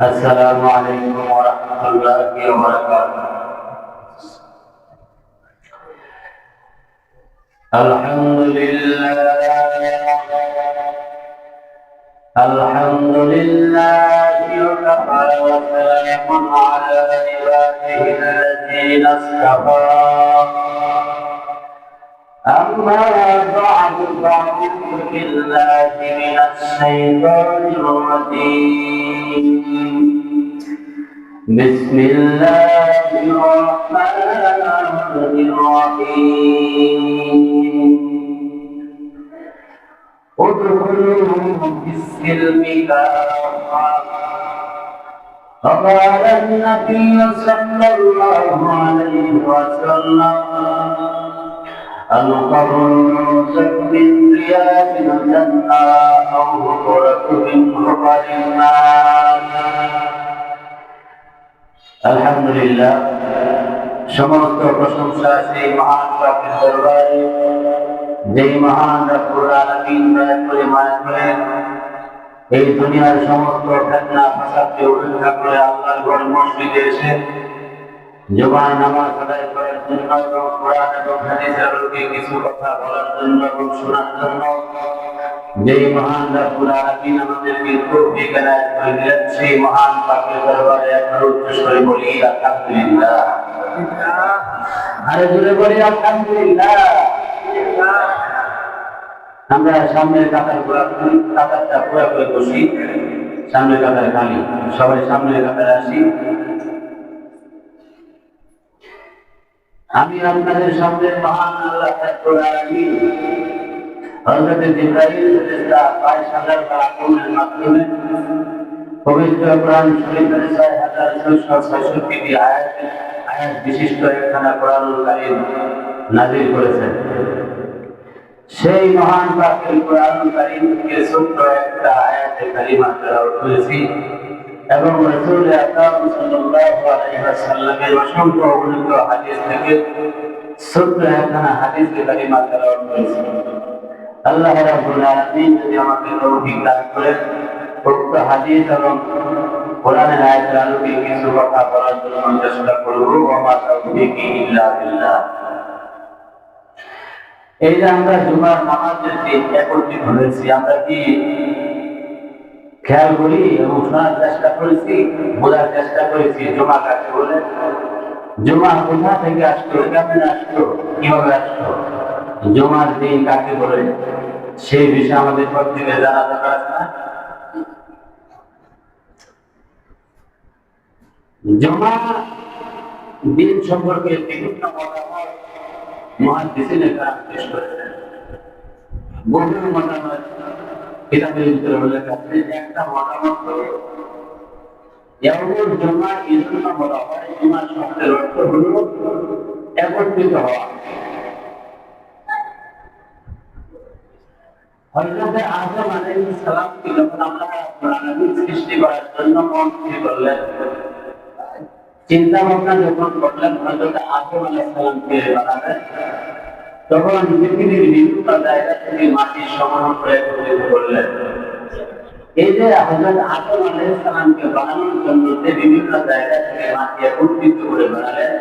السلام عليكم ورحمة الله وبركاته. الحمد لله الحمد لله وكفى وسلام على عباده الذين اصطفى. أما بعد فأعوذ بالله من الشيطان الرجيم. بسم الله الرحمن الرحيم. ادخلوا في السلم كافة. فقال النبي صلى الله عليه وسلم: القرن من رياض الجنة أو هجرة من حفر النار. আলহামদুলিল্লাহ, সমস্ত প্রশংসা সেই মহান পাকের দরবারে, যেই মহান রব্বুল আলামিন দয়া করে মায়া করে এই দুনিয়ার সমস্ত ফিতনা ফাসাদকে উপেক্ষা করে আল্লাহর ঘর মসজিদে এসে জুমার নামাজ আদায় করার জন্য এবং কোরআন এবং হাদিসের আলোকে কিছু কথা বলার জন্য এবং শোনার জন্য যেই মহান রব্বুল আলামিন আমাদেরকে তৌফিক এনায়েত করে দিলেন, সেই মহান পাকের দরবারে একবার উচ্চ স্বরে বলি আলহামদুলিল্লাহ। আরে জোরে বলি আলহামদুলিল্লাহ। আমরা সামনের কাতারটা পুরো করে বসি, সামনের কাতার খালি, সবাই সামনের কাতারে আসি। আমি আপনাদের সামনে মহান আল্লাহ রাব্বুল আলামিন হযরত জিবরাইল ফেরেশতা ২২,০০০ আগমনের মাধ্যমে পবিত্র কোরআন শরীফের ৬,৬৬৬টি আয়াত বিশিষ্ট একখানা কোরআনুল কারীম নাযিল করেছেন। সেই মহান পাকের কোরআনুল কারীম থেকে ছোট্ট একটা আয়াতে কারিমা তেলাওয়াত করেছি এবং রাসূল আকরাম সাল্লাল্লাহু আলাইহি ওয়াসাল্লামের অসংখ্য অগণিত হাদিস থেকে ছোট্ট একখানা হাদিসে কারিমা তেলাওয়াত করেছি। আল্লাহ রাব্বুল আলামিন যদি আমাকে তৌফিক দান করেন, উক্ত হাদিস এবং কোরআনের আয়াতের আলোকে কিছু কথা বলার জন্য চেষ্টা করব। ওয়া মা তাওফীকি ইল্লা বিল্লাহ। এই যে আমরা জুমার নামাজের দিন একত্রিত হয়েছি, আমরা কি খেয়াল করি এবং শোনার চেষ্টা করেছি, বোঝার চেষ্টা করেছি জুমা কাকে বলে? জুমা কোথা থেকে আসলো, কেমন আসলো, কিভাবে আসলো, জুমার দিন কাকে বলে, সেই বিষয়ে আমাদের প্রত্যেকের জানা দরকার আছে না? জুমা দিন সম্পর্কে বিভিন্ন মতামত মুহাদ্দিসিনে কেরাম পেশ করেছেন। বহু মতামত কিতাবের ভিতরে উল্লেখ আছে। একটা মতামত হলো ইয়াউমুল জুমা এই জন্য বলা হয়, জুমা শব্দের অর্থ হলো একত্রিত হওয়া। হযরত আদম আলাইহিস সালামকে যখন আল্লাহ রাব্বুল আলামিন সৃষ্টি করার জন্য মন স্থির করলেন, চিন্তা ভাবনা যখন করলেন হযরত আদম আলাইহিস সালামকে বানালেন, তখন পৃথিবীর বিভিন্ন জায়গা থেকে মাটির সংগ্রহ করে একত্রিত করলেন। এই যে হযরত আদম আলাইহিস সালামকে বানানোর জন্য যে বিভিন্ন জায়গা থেকে মাটি একত্রিত করে বানালেন,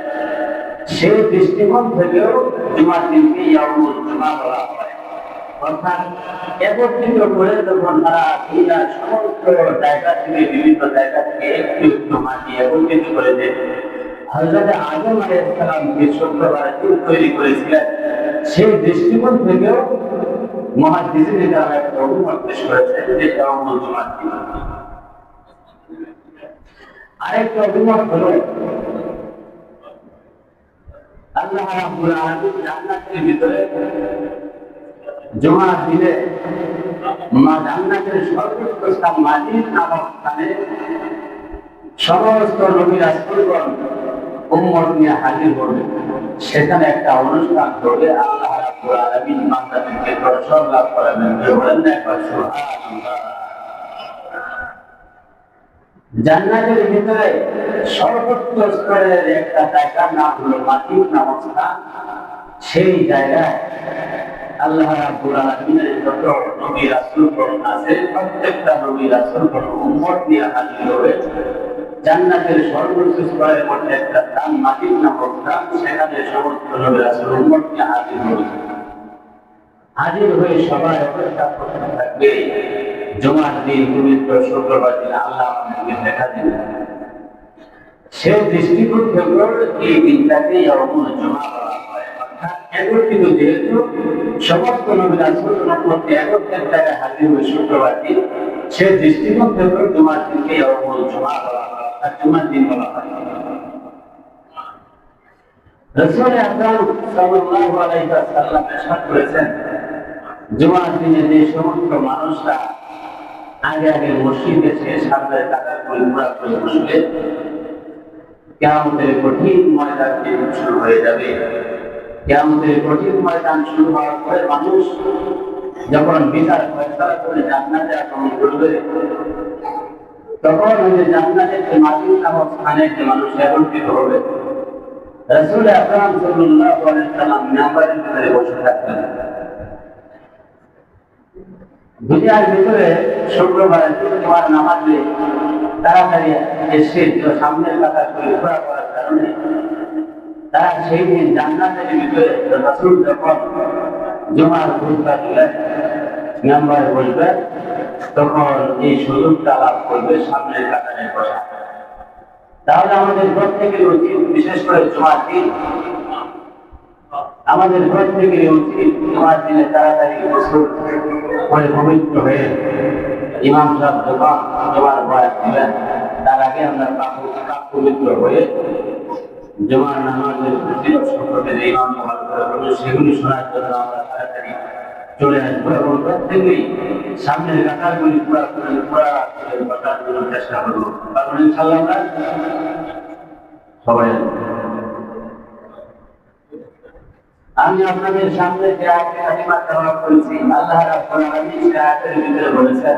সেই দৃষ্টিকোণ থেকেও জুমার দিনকে ইয়াউমুল জুমা বলা হয়। অর্থাৎ একত্রিত করে যখন তারা দুনিয়ার সমস্ত জায়গা থেকে বিভিন্ন জায়গা থেকে একটু একটু মাটি একত্রিত করে দেন, হযরত আদম আলাইহিস সালামকে শুক্রবারে তৈরি করেছিলেন, সেই দৃষ্টিকোণ থেকেও মুহাদ্দিসিনে কেরাম একটা অভিমত পেশ করেছেন যে ইয়াউমুল জুমার দিন। আরেকটা অভিমত হলো আল্লাহ রাব্বুল আলামিন জান্নাতের ভিতরে জুমার দিনে জান্নাতের সর্বোচ্চ স্থান মাজিদ নামক স্থানে সমস্ত নবী রাসূলগণ উম্মত নিয়ে হাজির হবে। সেখানে একটা অনুষ্ঠান করে আল্লাহ রাব্বুল আলামিন বান্দাদেরকে দর্শন লাভ করাবেন। বলেন না একবার সুবহানাল্লাহ। জান্নাতের ভিতরে সর্বোচ্চ স্তরের একটা জায়গার নাম হলো মাজিদ নামক স্থান। সেই জায়গায় আল্লাহ রাব্বুল আলামিনের যত নবী রাসূলগণ আছে প্রত্যেকটা নবী রাসূলগণ উম্মত নিয়ে হাজির হবে জান্নাতের সর্বোচ্চ স্তরের মধ্যে একটা স্থান মাটির নামক স্থান, সেখানে সমস্ত নবী রাসূল উম্মত নিয়ে হাজির হবে। হাজির হয়ে সবাই অপেক্ষা করতে থাকবে জুমার দিন, পবিত্র শুক্রবার দিন আল্লাহ আমাদেরকে দেখা দিবে। সে দৃষ্টিকোণ থেকে এই দিনটাকে ইয়াউমুল জুমা বলা হয়। অর্থাৎ একত্রিত, যেহেতু সমস্ত নবী রাসূলগণের মধ্যে একত্রের জায়গায় হাজির হয়ে শুক্রবার দিন, সে দৃষ্টিকোণ থেকে জুমার দিনকে ইয়াউমুল জুমা বলা হয়, অর্থাৎ জুমার দিন বলা হয়। রাসূল আকরাম সাল্লাল্লাহু আলাইহি ওয়াসাল্লাম ইরশাদ করেছেন, জুমার দিনে যে সমস্ত মানুষরা আগে আগে মসজিদে এসে সামনের কাতার পরিপূর্ণ করে বসবে, কিয়ামতের কঠিন ময়দান শুরু হয়ে যাবে। কিয়ামতের কঠিন ময়দান শুরু হওয়ার পরে মানুষ যখন বিচার ফয়সালা করে জান্নাতে আগমন করবে, তখন ওই যে জান্নাতের যে মাটির নামক স্থানে যে মানুষ একত্রিত হবে, রাসূল আকরাম সাল্লাল্লাহু আলাইহি ওয়াসাল্লাম মিম্বারের ভিতরে বসে থাকবেন। দুনিয়ার ভিতরে শুক্রবার জুমার নামাজে তাড়াতাড়ি এসে সামনের কাতার পরিপূর্ণ করার কারণে তারা সেই দিন জান্নাতের ভিতরে রাসূল যখন জুমার খুতবা দিলে মিম্বারে বসবে, তখন এই সুযোগটা লাভ করবে সামনের কাতারে বসা। তাহলে আমাদের প্রত্যেকের উচিত, বিশেষ করে জুমার দিন, আমাদের প্রত্যেকের উচিত জুমার দিনে তাড়াতাড়ি গোসল করে পবিত্র হয়ে ইমাম সাহেব যখন জুমার বয়ান দিবেন, তার আগে আমরা পাক পবিত্র হয়ে জুমার নামাজের সম্পর্কে যে ইমাম সেগুলি শোনার জন্য আমরা তাড়াতাড়ি চলে আসবো এবং প্রত্যেকেই সামনের কাতারগুলি পুরা করে বসার জন্য চেষ্টা করবো। কারণ ইনশাআল্লাহ আমরা সবাই আমি আপনাদের সামনে যে আয়াতের কালিমা তেলাওয়াত করেছি, আল্লাহ রাব্বুল আলামিন সেই আয়াতের ভিতরে বলেছেন,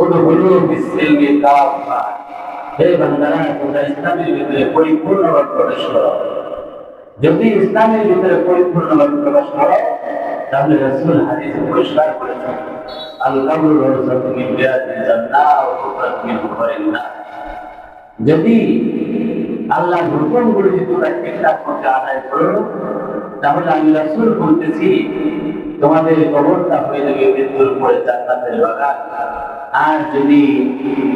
উদখুলু ফিস-সিলমি কাফা, হে বান্দারা তোমরা ইসলামের ভিতরে পরিপূর্ণভাবে প্রবেশ করো। যদি ইসলামের ভিতরে পরিপূর্ণভাবে প্রবেশ করো, তাহলে রাসূল হাদিসে পরিষ্কার করেছেন, আল কাবরু রাওযাতুম মিন রিয়াদিল জান্নাহ ওয়া হুফরাতুম মিন হুফারিন নার। যদি আল্লাহর হুকুমগুলো যদি তোমরা ঠিকঠাক মতো আদায় করো, তাহলে আমি রাসূল বলতেছি তোমাদের কবরটা হয়ে যাবে মৃত্যুর পরে জান্নাতের বাগান। আর যদি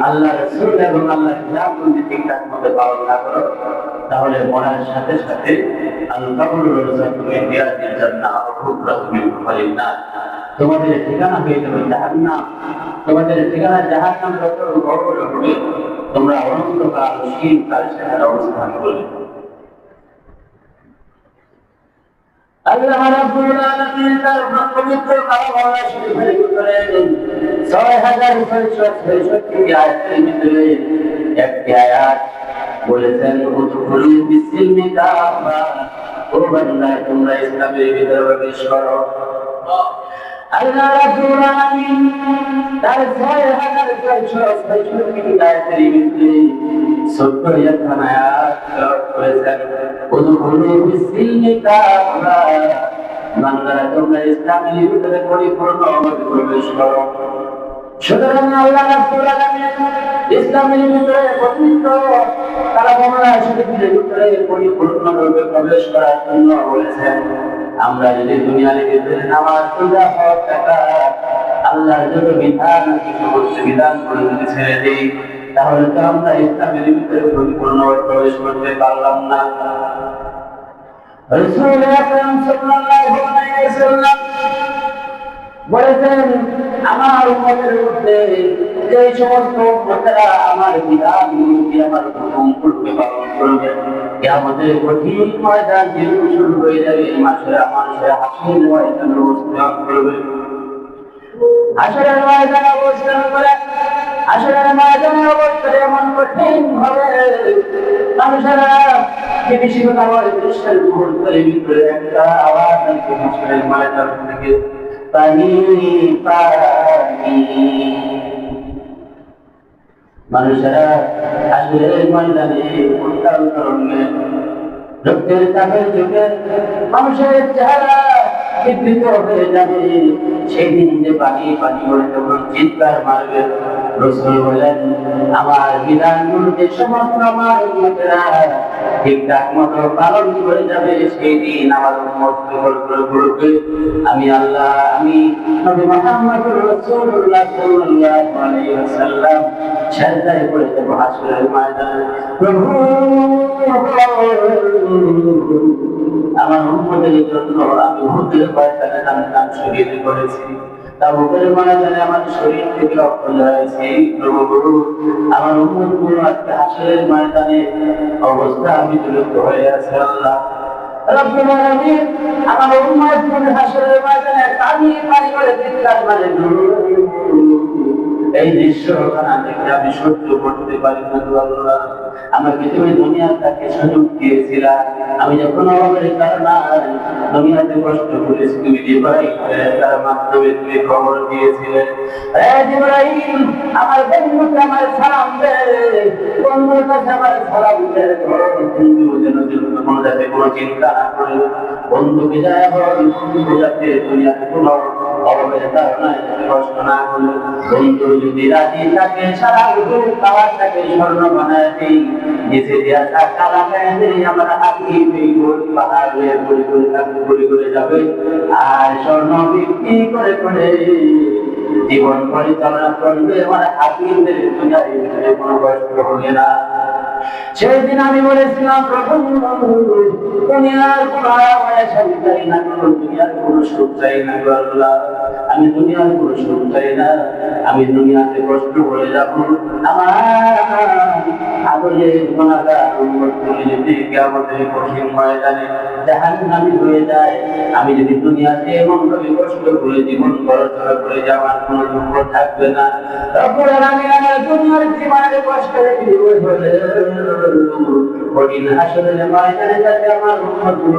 আল্লাহ রাসূল এবং আল্লাহর বিধানগুলো ঠিকঠাক মতো পালন না করো, তাহলে মরার সাথে সাথে আল কাবরু রাওযাতুম মিন রিয়াদিল জান্নাহ ওয়া হুফরাতুম মিন হুফারিন নার, তোমাদের ঠিকানা হয়ে যাবে জাহান্নাম। তোমাদের ঠিকানা জাহান্নাম যত বড় হবে, তোমরা অনন্তকাল শীতকাল সেখানে অবস্থান করবে। আল্লাহ রাব্বুল আলামিন তার পবিত্র কালাম শরীফের ভিতরে ৬৬৬৬ আয়াতের ভিতরে একটি আয়াত বলেছেন, উদখুলু ফিস-সিলমি কাফা, ও বান্দা তোমরা ইসলামের ভিতরে প্রবেশ করো। আল্লাহ রাব্বুল আলামিন তার ৬৬৬৬ আয়াতের ভিতরে ছোট্ট একটা আয়াত তেলাওয়াত করেছেন, উদখুলু ফিস-সিলমি কাফা, বান্দারা তোমরা ইসলামের ভিতরে পরিপূর্ণভাবে প্রবেশ করো। সুতরাং আল্লাহ রাব্বুল আলামিন ইসলামের ভিতরে পবিত্র কালামুল্লাহ শরীফের ভিতরে পরিপূর্ণভাবে প্রবেশ করার জন্য বলেছেন। আমরা যদি দুনিয়ার ভিতরে নামাজ, রোজা, হজ, যাকাত, আল্লাহর যত বিধান আছে সমস্ত বিধানগুলো যদি ছেড়ে দিই, তাহলে তো আমরা ইসলামের ভিতরে পরিপূর্ণভাবে প্রবেশ করতে পারলাম না। রাসূল আকরাম সাল্লাল্লাহু আলাইহি ওয়াসাল্লাম বলেছেন, আমার উম্মতের মধ্যে যে সমস্ত উম্মতেরা আমার বিধানগুলোকে, আমার হুকুমগুলোকে পালন করবে, কিয়ামতের কঠিন ময়দান যেদিন শুরু হয়ে যাবে, মানুষের হাসির ময়দানে অবস্থান করবে। হাসরের ময়দানে অবস্থান করে, হাসরের ময়দানে অবস্থান এমন কঠিন হবে, মানুষেরা বিভীষিকাময় আমার দৃশ্যের মুহূর্তের ভিতরে একটা আওয়াজ আসবে হাসরের ময়দান থেকে, পানি পানি। মানুষেরা হাসরের ময়দানে উত্তাল তরঙ্গে রক্তের তাপের যুগে মানুষের চেহারা বিকৃত হয়ে যাবে। সেই দিন যে পানি পানি করে তখন চিৎকার মারবে। রাসূল বলেন, আমার বিধানগুলো যে সমস্ত আমার উম্মতেরা ঠিকঠাক মতো পালন করে যাবে, সেই দিন আমার উম্মত বলবে, আমি আল্লাহ, আমি নবী মুহাম্মদুর রাসূলুল্লাহ সাল্লাল্লাহু আলাইহি ওয়াসাল্লাম সিজদায় পড়ে যাব হাসরের ময়দানে। প্রভু, আমার উম্মতের জন্য আমি উহুদের ময়দানে নাম শহীদ করেছি, তাবুকের ময়দানে আমার শরীর থেকে রক্ত ঝরাইছি। প্রভু, আমার উম্মতগুলো আজকে হাসরের ময়দানে অবস্থা আমি বিলুপ্ত হয়ে আছে। আল্লাহ রব্বুল আলামিন আমার উম্মতগুলো হাসরের ময়দানে পানি পানি করে চিৎকার মারে। এই দৃশ্য দেখে আমি সহ্য করতে পারি না। আল্লাহ, আমাকে তুমি দুনিয়ার তাকে সুযোগ দিয়েছিলা, আমি যখন অভাবের কারণে দুনিয়াতে কষ্ট করেছি, তুমি জিবরাইল তার মাধ্যমে তুমি খবর দিয়েছিলে, জিবরাইল আমার বন্ধুকে আমার সালাম দে, বন্ধুর কাছে আমার সালাম দে, বন্ধু যেন কোনো যাতে কোনো চিন্তা না করে, বন্ধুকে যায় বল, বন্ধু যাতে দুনিয়াতে কোনো অভাবের কারণে কষ্ট না করে, বন্ধু যদি রাজি থাকে সারা খাবার থাকে স্বর্ণ বানায় দিই, নিচে দেওয়া টাকা লাগায় দিই, আমার হাতি পাহাড়ে ঘুরে ঘুরে যাবে, আর স্বর্ণ বিক্রি করে করে জীবন পরিচালনা করবে। আমার হাতিদের দুনিয়ার ভিতরে কোনো কষ্ট হবে না। সেদিন আমি বলেছিলাম, প্রভু, দুনিয়ার কোনো আরাম চাই না, দুনিয়ার কোনো সুখ চাই না, আল্লাহ আমি দুনিয়ার কোনো সুখ চাই না, আমি দুনিয়াতে কষ্ট করে যাব। আমার আদরে গুনাহগার উম্মতগুলো যদি কিয়ামতের কঠিন ময়দানে জাহান্নামী হয়ে যায়, আমি যদি দুনিয়াতে এমন ভাবে কষ্ট করে জীবন চলাচল করে যাওয়ার কোনো দুঃখ থাকবে না। রব্বুল আলামিন আমার দুনিয়ার জীবনের কষ্ট রেখে বলে কঠিন হাসরের ময়দানে যাতে আমার উম্মতগুলো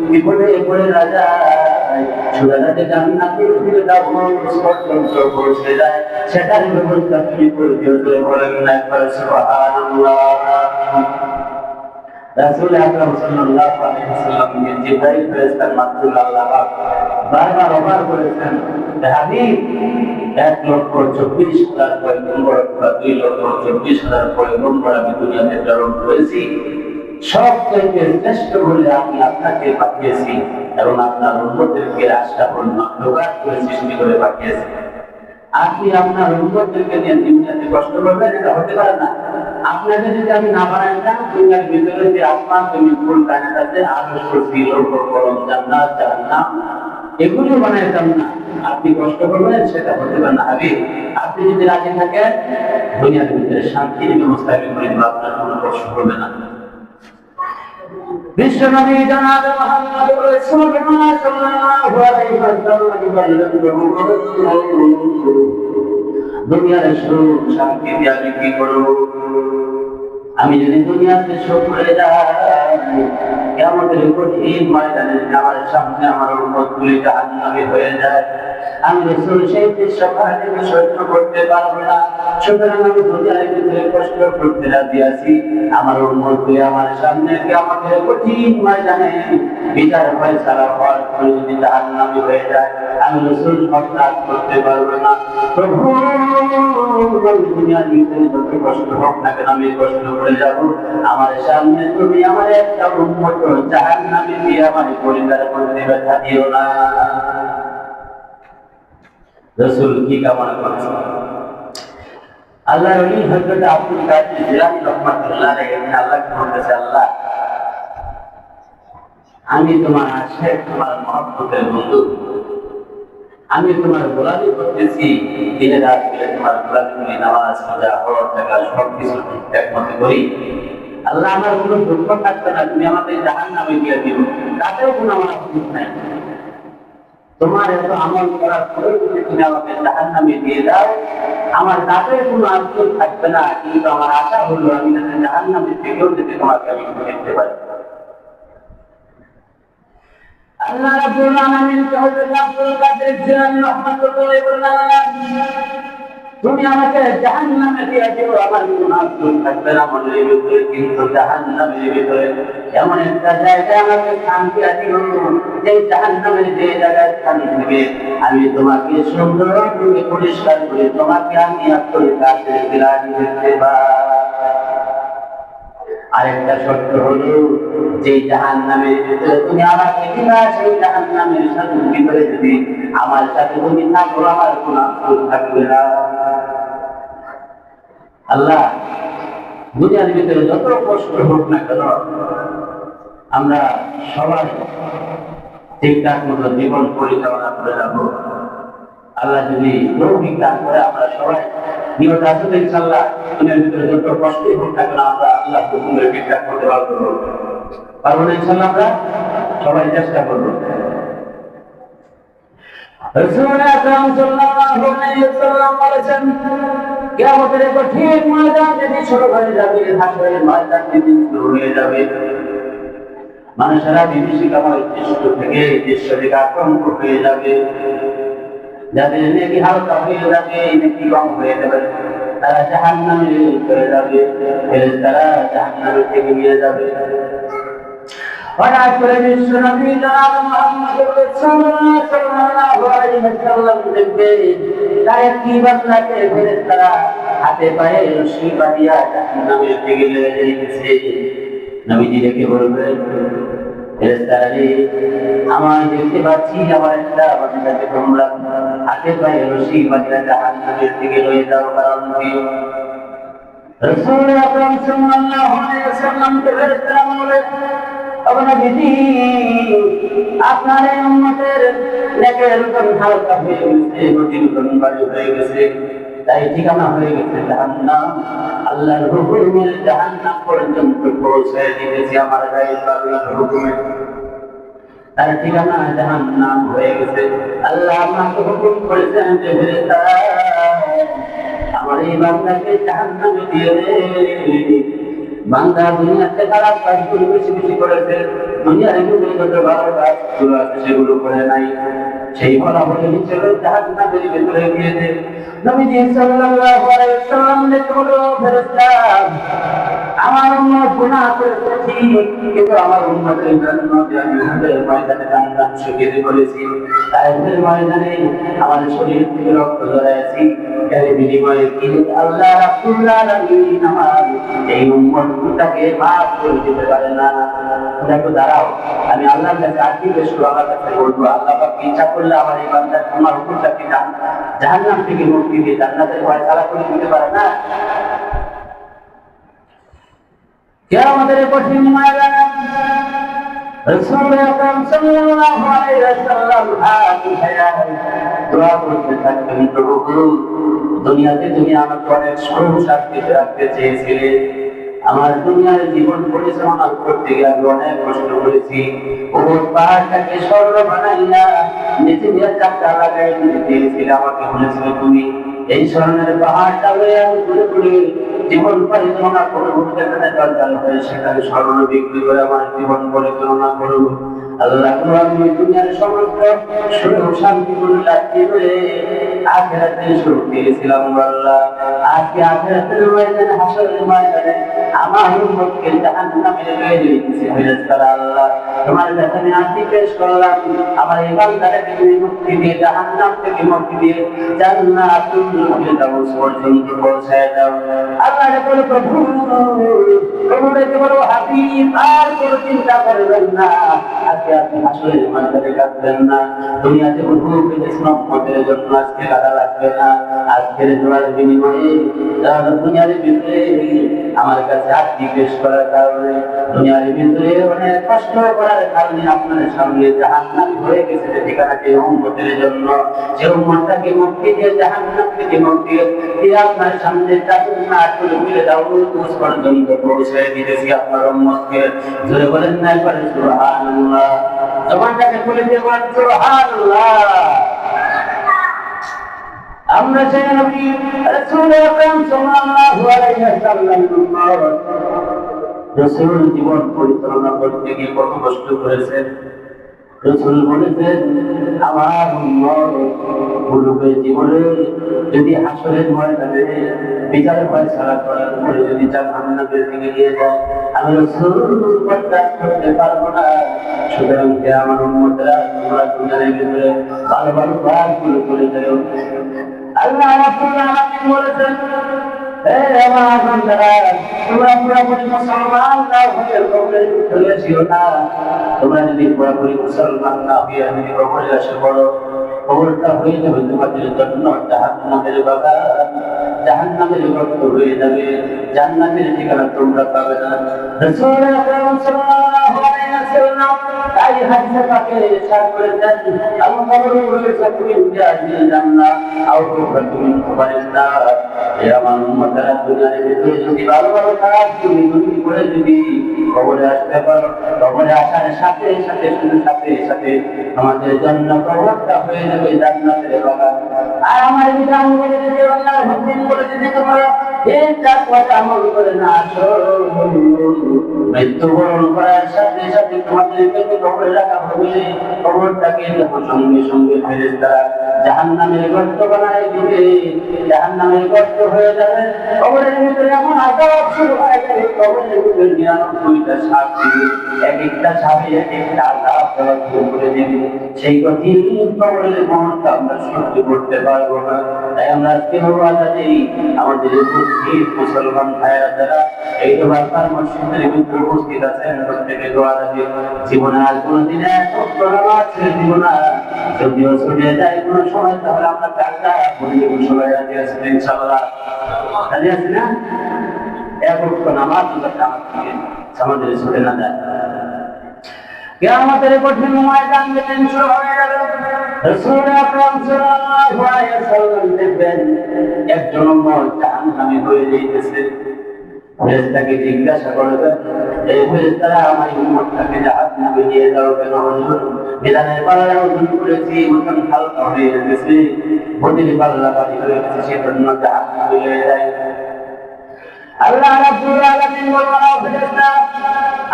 বিপদে পড়ে না যায়, সুরাতে জান্নাতের ফিরদাউস পর্যন্ত পৌঁছে যায়, সেটার ব্যবস্থা তুমি করে দিও। বলেন না একবার সুবহানাল্লাহ। রাসূল আকরাম সাল্লাল্লাহু আলাইহি ওয়াসাল্লামকে জিবরাইল ফেরেশতার মাধ্যমে আল্লাহ পাক বারবার ওভার করেছেন, হাবিব 1,24,000 পয়গম্বর বা 2,24,000 পয়গম্বর আমি দুনিয়াতে প্রেরণ করেছি, সবথেকে শ্রেষ্ঠ বলে আমি আপনাকে পাঠিয়েছি এবং আপনার উম্মতদেরকে রাষ্ট্রপতি মাখলুকাত করে সৃষ্টি করে পাঠিয়েছি। আপনি আপনার উম্মতদেরকে নিয়ে দুনিয়াতে কষ্ট করবেন, এটা হতে পারে না। আপনাকে যদি আমি না বানাইতাম, দুনিয়ার ভিতরে যে আসমান জমিন ফুল কায়নাত আছে, আরশ কুরসি লৌহ কলম জান্নাত জাহান্নাম এগুলো বানাইতাম না। আপনি কষ্ট করবেন, সেটা হতে পারে না। হাবিব, আপনি যদি রাজি থাকেন, দুনিয়ার ভিতরে শান্তির ব্যবস্থা আমি করে দেব, আপনার কোনো কষ্ট হবে না। বিশ্বনবী জনাব মুহাম্মদ রাসূলুল্লাহ সাল্লাল্লাহু আলাইহি ওয়াসাল্লাম বলেন, দুনিয়ার সুখ শান্তি দিয়ে আমি কি করব? আমি যদি দুনিয়াতে সুখ হয়ে যাই, কিয়ামতের কঠিন ময়দানে আমার সামনে আমার উম্মতগুলি জাহান্নামী হয়ে যায়, আমি রাসূল সেই দৃশ্যটাকে সহ্য করতে পারবো না। সুতরাং আমি দুনিয়ার ভিতরে কষ্ট করতে রাজি আছি, আমার উম্মতগুলি আমার সামনে কিয়ামতের কঠিন ময়দানে বিচার ফয়সালা হওয়ার পরে যদি জাহান্নামী হয়ে যায়, আমি রাসূল সহ্য করতে পারবো না। প্রভু, দুনিয়ার ভিতরে যত কষ্ট হোক না কেন আমি কষ্ট করে যাব, আমার সামনে তুমি আমার একটা উম্মত জাহান্নামে দিয়ে আমার পরিবার করতে ব্যথা দিও না। রাসূল কি কামনা করছেন? আল্লাহর ওলি হযরত আব্দুল কাদের জিলানী রাহমাতুল্লাহ আলাইহি আল্লাহকে বলতেছে, আল্লাহ আমি তোমার আশিক, তোমার মহব্বতের বন্ধু, আমি তোমার গোলামি করতেছি, দিনে রাত মিলে তোমার গোলামি করি, নামাজ রোজা হজ যাকাত সবকিছু ঠিকঠাক মতো করি। আল্লাহ আমার কোনো দুঃখ থাকবে না, তুমি আমাকে জাহান্নামে দিয়ে দিও, তাতেও কোনো আমার আপত্তি নাই। তোমার এত আমল করার পরে যদি তুমি আমাকে জাহান্নামে দিয়ে দাও, আমার তাতে কোনো আপত্তি থাকবে না, কিন্তু আমার আশা হলো আমি যাতে জাহান্নামে থেকেও যদি তোমাকে আমি দেখতে পারি। আল্লাহ রাব্বুল আলামিন হযরত আব্দুল কাদের জিলানী রাহমাতুল্লাহ আলাইহি বলেন, তুমি আমাকে জাহান্নামে দিয়ে দিও, আমার কোনো আফসোস থাকবে না মনের ভিতরে, কিন্তু জাহান্নামের ভিতরে এমন একটা জায়গায় আমাকে শান্তি দিও, যে জাহান্নামের যে জায়গায় শান্তি দিবে, আমি তোমাকে সুন্দর করে পরিষ্কার করে তোমাকে আমি আপনার কাছে ফিরিয়ে দিতে পারবো। আরেকটা শর্ত হলো, যে জাহান্নামের ভিতরে তুমি আমাকে দিবা, সেই জাহান্নামের সাথে ভিতরে যদি আমার সাথে তুমি থাকো, আমার কোনো আফসোস থাকবে না। আল্লাহ দুনিয়ার ভিতরে যত কষ্ট হোক না কেন, আমরা সবাই ঠিকঠাক মতো জীবন পরিচালনা করে যাবো। আল্লাহ যদি তৌফিক দান করে, আমরা সবাই নিয়ত আছে ইনশাআল্লাহ দুনিয়ার ভিতরে যত কষ্টই হোক না কেন, আমরা আল্লাহ হুকুমের ঠিকঠাক করতে পারবো না ইনশাআল্লাহ। আমরা সবাই চেষ্টা করবো। রাসূল আকরাম সাল্লাল্লাহু আলাইহি ওয়াসাল্লাম বলেছেন, কিয়ামতের কঠিন ময়দান যেদিন শুরু হয়ে যাবে, হাসরের ময়দান যেদিন শুরু হয়ে যাবে, মানুষেরা বিভীষিকাময় দৃশ্য থেকে দৃশ্য থেকে আতঙ্ক হয়ে যাবে। যাদের নেকি হালকা হয়ে যাবে, নেকি কম হয়ে যাবে, তারা জাহান্নামে চলে যাবে, তারা জাহান্নামে থেকে নিয়ে যাবে। হঠাৎ করে বিশ্বনবী জনাব মুহাম্মদ সাল্লাল্লাহু আলাইহি ওয়াসাল্লাম দেখবে, তার একটি বান্দাকে ফেরেশতারা হাতে পায়ে রশি বাঁধিয়া জাহান্নামের দিকে নিয়ে যাইতেছে। নবীজি দেখে বলবেন, ফেরেশতারা রে, আমার দেখতে পাচ্ছি আমার একটা বান্দাকে তোমরা হাতে পায়ে রশি বাঁধিয়া জাহান্নামের দিকে নিয়ে যাও, কারণ কি? রাসূল আকরাম সাল্লাল্লাহু আলাইহি ওয়াসাল্লামকে ফেরেশতারা বলেন, আপনার এই উম্মতের নেকের রকম হালকা হয়ে গেছে, নদীর রকম বাড়ি হয়ে গেছে, তাই ঠিকানা হয়ে গেছে জাহান্নাম। আল্লাহর হুকুমে জাহান্নাম পর্যন্ত পৌঁছে দিয়েছে আমার গায়ে আল্লাহর হুকুমে, তার ঠিকানা জাহান্নাম হয়ে গেছে। আল্লাহ আমাকে হুকুম করেছেন যে ফেরেশতারা আমার এই বান্দাকে জাহান্নামে দিয়ে দে। বান্দা দুনিয়াতে খারাপ কাজগুলো বেশি বেশি করেছে, দুনিয়ার ভিতরে যত ভালো কাজগুলো আছে সেগুলো করে নাই, সেই ফলাফলে নিচে জাহান্নামের ভিতরে গিয়েছে। নবীজি সাল্লাল্লাহু আলাইহি ওয়াসাল্লাম বলল, ফেরেশতা আমার উম্মত গুনাহ করেছে, কিন্তু আমার উম্মতের জন্য যে আমি উহুদের ময়দানে জান্নাত সুখী করেছি, তাইফের ময়দানে আমার শরীর থেকে রক্ত ঝরাইছি, এর বিনিময়ে কি আল্লাহ রাব্বুল আলামিন আমার এই উম্মতটাকে মাফ করে দিতে পারে না? দেখো দাঁড়াও, আমি আল্লাহর কাছে আজকে বেশ আল্লাহর কাছে বলবো, আল্লাহ পাক ইচ্ছা করলে আমার এই বান্দা আমার উম্মতটাকে জাহান্নাম থেকে মুক্তি দিয়ে জান্নাতের ফয়সালা করে দিতে পারে না? কিয়ামতের কঠিন ময়দানে রাসূল আকরাম সাল্লাল্লাহু আলাইহি ওয়াসাল্লাম দোয়া করতে থাকতেন, প্রভু দুনিয়াতে তুমি আমাকে অনেক সুখ শান্তিতে রাখতে চেয়েছিলে, আমার দুনিয়ার জীবন পরিচালনা করতে গিয়ে আমি অনেক কষ্ট করেছি, উহুদ পাহাড়টাকে স্বর্ণ বানাইয়া নিচে দিয়ে চাকা লাগাই দিয়েছিলে, আমাকে বলেছিলে তুমি এই স্বর্ণের পাহাড়টা হয়ে আমি ঘুরে ঘুরে জীবন পরিচালনা করবো, যেখানে দরকার হয় সেখানে স্বর্ণ বিক্রি করে আমার জীবন পরিচালনা করবো। আল্লাহ আমি দুনিয়ার সমস্ত সুখ শান্তি গুলো লাগিয়ে করে আখিরাতে সুখ পেয়েছিলাম। আল্লাহ আজকে আখিরাতের ময়দানে, হাসরের ময়দানে আমার উম্মতকে জাহান্নামে নিয়ে দিয়েছে ফেরেশতারা। আল্লাহ তোমার কাছে আমি আরজি পেশ করলাম, আমার এই বান্দাটাকে তুমি মুক্তি দিয়ে জাহান্নাম থেকে মুক্তি দিয়ে জান্নাতুল ফিরদাউস পর্যন্ত পৌঁছায় দাও। আল্লাহ বলে, প্রভু তোমাদেরকে বলো হাবিব আর কোনো চিন্তা করবেন না, আজকে আপনি হাসরের ময়দানে কাঁদবেন না, দুনিয়াতে উহুদের ইসলামের জন্য আজকে কাঁদা লাগবে না, আজকের দোয়ার বিনিময়ে দুনিয়ার ভিতরে আমার কাছে আরজি পেশ করার কারণে, দুনিয়ার ভিতরে অনেক কষ্ট করার কারণে আপনার সামনে জাহান্নাম হয়ে গেছে যে ঠিকানাটি উম্মতের জন্য, যে উম্মতটাকে মুক্তি দিয়ে জাহান্নাম থেকে মুক্তি দিয়ে আপনার সামনে জান্নাতুল ফিরদাউস পর্যন্ত পৌঁছে দিয়েছি আপনার উম্মতকে। জোরে বলেন না একবার সুবহানাল্লাহ, জবানটাকে খুলে দিয়ে বলেন সুবহানাল্লাহ। আমরা সেই নবী রাসূল আকরাম সাল্লাল্লাহু আলাইহি ওয়াসাল্লাম রাসূল জীবন পরিচালনা করতে গিয়ে কত কষ্ট করেছেন, রাসূল বলেছেন আমার উম্মত পূর্বে জীবনে যদি হাসরের ময়দানে বিচারের ফয়সালা করার পরে যদি জাহান্নামের দিকে নিয়ে যায় আমি রাসূল বরদাস্ত করতে পারবো না। সুতরাং হে আমার উম্মতরা তোমরা দুনিয়ার ভিতরে ভালো ভালো কাজগুলো করে যাও। আল্লাহ রাব্বুল আলামিন বলেছেন হে আমার বান্দারা তোমরা পুরোপুরি মুসলমান না হয়ে কবরে চলে যেও না। তোমরা যদি পুরোপুরি মুসলমান না হয়ে যদি কবরে আসে পড়ো কবরটা হয়ে যাবে তোমাদের জন্য জাহান্নামের বাগান, জাহান্নামের গর্ত হয়ে যাবে, জান্নাতের ঠিকানা তোমরা পাবে না। রাসূল আকরাম সাল্লাল্লাহু আলাইহি ওয়াসাল্লাম এই হাদিসে পাকে ইরশাদ করেছেন আল কবরু লাইসাতু মিন জাহিল জান্নাহ আও তুফাতু মিন কুবারিন নার। হে আমার উম্মতরা দুনিয়ার ভিতরে যদি ভালো ভালো কাজ তুমি করে যদি কবরে আসতে পারো কবরে আসার সাথে সাথে শুধু সাথে সাথে আমাদের জন্য কবরটা হয়ে যাবে জান্নাতের বাগান। আর আমার বিধান বলে যদি আল্লাহর হুকুম বলে যদি তোমরা এই চার কথা আমল করে না আসো মৃত্যুবরণ করার সাথে সাথে তোমাদেরকে কবরে রাখা হবে। কবরটাকে যখন সঙ্গে সঙ্গে ফেরেশতারা জাহান্নামের গর্ত বানায় দিবে, জাহান্নামের গর্ত হয়ে যাবে। কবরের ভিতরে এমন আযাব শুরু হয়ে যাবে, কবরের ভিতরে ৯৯টা সাপ দিবে, এক একটা সাপে এক একটা আযাব দেওয়া শুরু করে দেবে। সেই কঠিন কবরের মুহূর্ত আমরা সহ্য করতে পারবো না। তাই আমরা আজকে আজাদি আমাদের উপস্থিত মুসলমান ভাইয়েরা যারা এই দোয়ার মসজিদের ভিতরে উপস্থিত আছেন প্রত্যেকে দোয়া আজাদি জীবনে আর কোনোদিন এত নামাজ ছেড়ে দিব না। যদিও ছুটে যায় কোনো সময় তাহলে আমরা কাজটা বলি সবাই রাজি আছেন ইনশাআল্লাহ? রাজি আছি না? এক ওয়াক্ত নামাজ আমাদের ছুটে না যায়। কিয়ামতের কঠিন ময়দান যেদিন শুরু হয়ে যাবে রাসূল আকরাম সাল্লাল্লাহু আলাইহি ওয়াসাল্লাম দেখবেন একজন উম্মত জাহান্নামী হয়ে যাইতেছে। ফেরেশতাকে জিজ্ঞাসা করবেন এই ফেরেশতারা আমার উম্মতটাকে জাহান্নামে নিয়ে যাও কেন হুজুর? বিধানের পাল্লা ওজন করেছি ওজন হালকা হয়ে গেছে, বদির পাল্লা ভারী হয়ে গেছে, সেজন্য জাহান্নামে নিয়ে যায়। আল্লাহ রাব্বুল আলামিন বলেন ও ফেরেশতা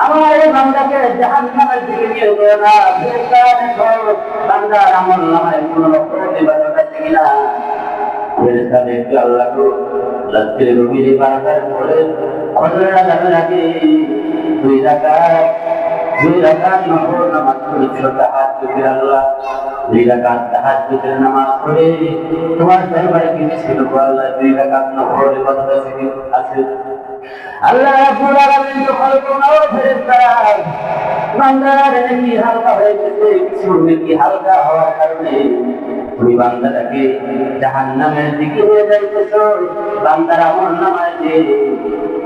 আমার এই বান্দাকে জাহান্নামের দিকে নিয়ে যেও না। ফেরেশতা দেখো বান্দার আমল নামায় কোনো রকম ইবাদত আছে কিনা। ফেরেশতা দেখে আল্লাহকে রাত্রির গভীরে বারান্দায় পড়ে ফজরের আজানের আগে দুই রাকাত নফল নামাজ পড়েছিল তাহাজ্জুদের। আল্লাহ 2 রাকাত তাহাজ্জুদের নামাজ পড়ে তোমার দরবারে গিয়েছিল আল্লাহ 2 রাকাত নফল ইবাদত আছে। আল্লাহ রাব্বুল আলামিন যখন কোন ফেরেশতারা বান্দার নেকি হালকা হয়ে গেছে, কিছু নেকি হালকা হওয়ার কারণে তুমি বান্দাটাকে জাহান্নামের দিকে নিয়ে যাইতেছো। বান্দার আমল নামায় যে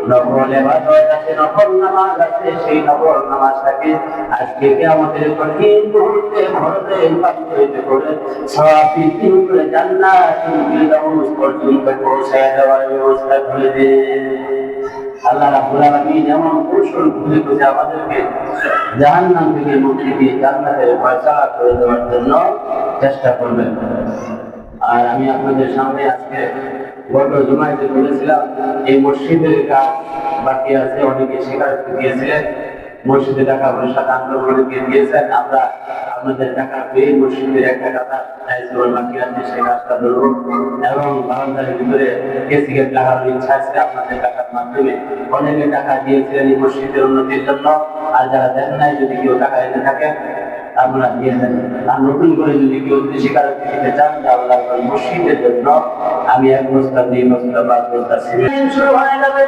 নফল ইবাদত আছে, নফল নামাজ আছে, সেই নফল নামাজটাকে আজকে কিয়ামতের কঠিন মুহূর্তে ভরতে পাঠিয়ে করে সওয়াব বৃদ্ধি করে জান্নাতুল ফিরদাউস পর্যন্ত পৌঁছায় দেওয়ার ব্যবস্থা করে দেন। আল্লাহ রাব্বুল আলামিন এমন কৌশল খুঁজে খুঁজে আমাদেরকে জাহান্নাম থেকে মুক্তি দিয়ে জান্নাতের ফয়সালা করে দেওয়ার জন্য চেষ্টা করবেন। আর আমি আপনাদের সামনে আজকে গত জুমায় যে বলেছিলাম এই মসজিদের কাজ বাকি আছে, অনেকে স্বীকারোক্তি দিয়েছিলেন মসজিদে টাকা পয়সা দান করে অনেকে দিয়েছেন। আমরা আপনাদের টাকা পেয়ে মসজিদের একটা টাকা বাকি আছে সেই কাজটা ধরবো এবং বারান্দার ভিতরে কেসিকেট লাগানোর ইচ্ছা আছে আপনাদের টাকার মাধ্যমে। অনেকে টাকা দিয়েছিলেন এই মসজিদের উন্নতির জন্য, আর যারা দেন নাই যদি কেউ টাকা এনে থাকেন আপনারা দিয়ে দেন। আর নতুন করে যদি কেউ স্বীকারোক্তি দিতে চান যে আল্লাহ মসজিদের জন্য আমি 1 বস্তা 2 বস্তা 5 বস্তা সিমেন্ট শুরু হয়ে যাবে।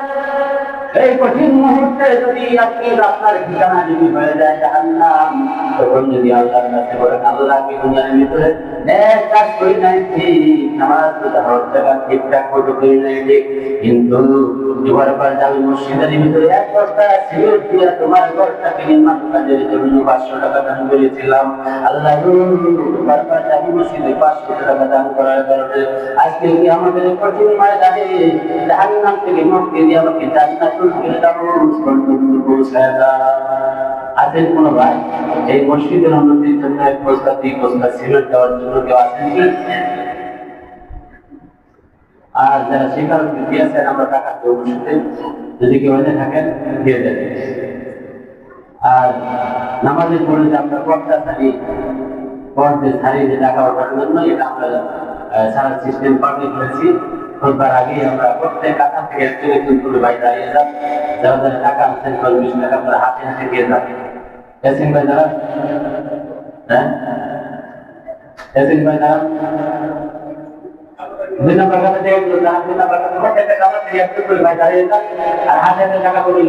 এই কঠিন মুহূর্তে যদি আপনি আপনার ঠিকানা যদি হয়ে যায় জাহান্নাম, তখন যদি আল্লাহর কাছে বলেন আল্লাহ আমি দুনিয়ার ভিতরে নেক কাজ করি নাই ঠিক, নামাজ রোজা ঠিকঠাক মতো করি নাই ঠিক, কিন্তু এবার আমি মসজিদের ভিতরে 1 বস্তা সিমেন্ট দিয়ে তোমার ঘরটাকে নির্মাণ কাজের জন্য 500 টাকা দান করেছিলাম। আল্লাহ তোমার আমি মসজিদে 500 টাকা দান করার কারণে আজকে কি আমাদের কঠিন ময়দানে জাহান্নাম থেকে মুক্তি দিয়ে আমাকে জান্নাতুল ফিরদাউস পর্যন্ত পৌঁছায় দাও। আছেন কোনো ভাই এই মসজিদের উন্নতির জন্য 1 বস্তা 2 বস্তা সিমেন্ট দেওয়ার জন্য কেউ আছেন কি? আর যারা স্বীকারোক্তি দিয়েছেন আমরা টাকা দেবো মসজিদে, যদি কেউ এনে থাকেন দিয়ে দেবেন। আর নামাজের পরে যে আমরা পর্দা ছাড়ি, পর্দে ছাড়ি যে টাকা ওঠার জন্য, এটা আমরা সারা সিস্টেম পাল্টে করেছি। খুতবার আগেই আমরা প্রত্যেক টাকা থেকে একজন একজন করে ভাই দাঁড়িয়ে যান, যারা যারা টাকা আনছেন 20 টাকা করে হাতে হাতে দিয়ে যান। এসিন ভাই দাঁড়ান, হ্যাঁ এসিন ভাই দাঁড়ান। 2 নম্বর কাছে দিয়ে যান, 2 নম্বর কাছে প্রত্যেকটা টাকা থেকে একজন করে ভাই দাঁড়িয়ে যান আর হাতে হাতে টাকা করে